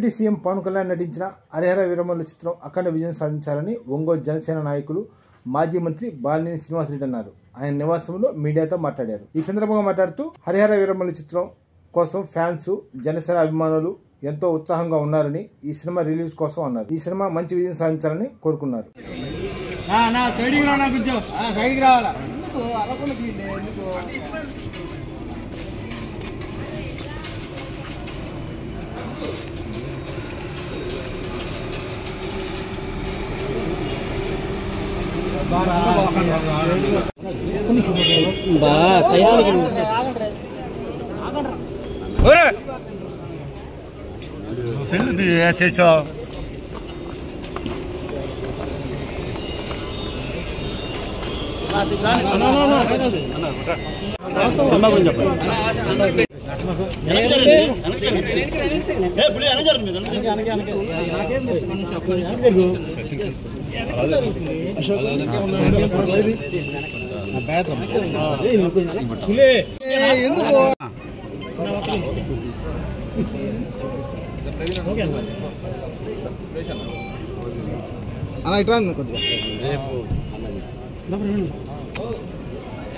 Deputy CM Pawan Kalyan నటించిన హరిహర వీరమల్లు చిత్రం అఖండ విజయం సాధించాలని ఒంగోలు జనసేన నాయకులు మాజీ మంత్రి బాలినేని శ్రీనివాసరెడ్డి అన్నారు. ఆయన నివాసంలో మీడియాతో మాట్లాడారు. ఈ సందర్భంగా మాట్లాడుతూ హరిహర వీరమల్లు చిత్రం కోసం ఫ్యాన్స్, జనసేన అభిమానులు ఎంతో ఉత్సాహంగా ఉన్నారని, ఈ సినిమా రిలీజ్ కోసం అన్నారు. ఈ సినిమా మంచి విజయం సాధించాలని కోరుకున్నారు.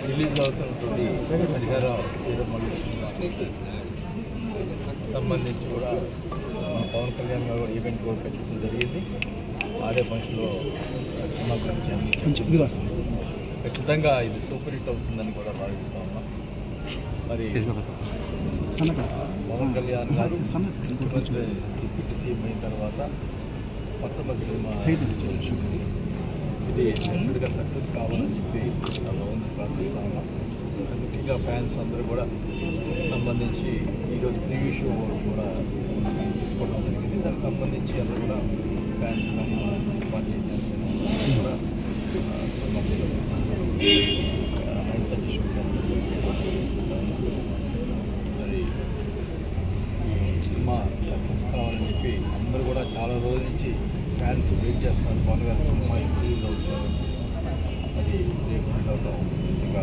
రిలీజ్ అవుతున్నటువంటి హరిహర వీరమల్లు సంబంధించి కూడా మన పవన్ కళ్యాణ్ గారు ఈవెంట్ కూడా పెట్టడం జరిగింది. ఆడే ఫంక్షన్లో సినిమా గురించి ఖచ్చితంగా ఇది సూపర్ హిట్ అవుతుందని కూడా భావిస్తూ ఉన్నాం. మరి పవన్ కళ్యాణ్ గారు ముఖ్యమంత్రి డిప్యూటీ సీఎం అయిన తర్వాత మొట్టమొదటి సినిమా ఇది డెఫినెట్గా సక్సెస్ కావాలని చెప్పి భగవంతుని ప్రార్థిస్తా ఉన్నాం. ముఖ్యంగా ఫ్యాన్స్ అందరూ కూడా సంబంధించి ఈరోజు ప్రివ్యూ షో కూడా తీసుకోవడం జరిగింది. దానికి సంబంధించి అందరూ కూడా ఫ్యాన్స్ పార్టీ కూడా మరి ఈ సినిమా సక్సెస్ కావాలని చెప్పి అందరూ కూడా చాలా రోజుల నుంచి ఫ్యాన్స్ వెయిట్ చేస్తున్నారు. పవన్ గారి సినిమా రిలీజ్ అవుతున్నారు. అది రేపు ఇంకా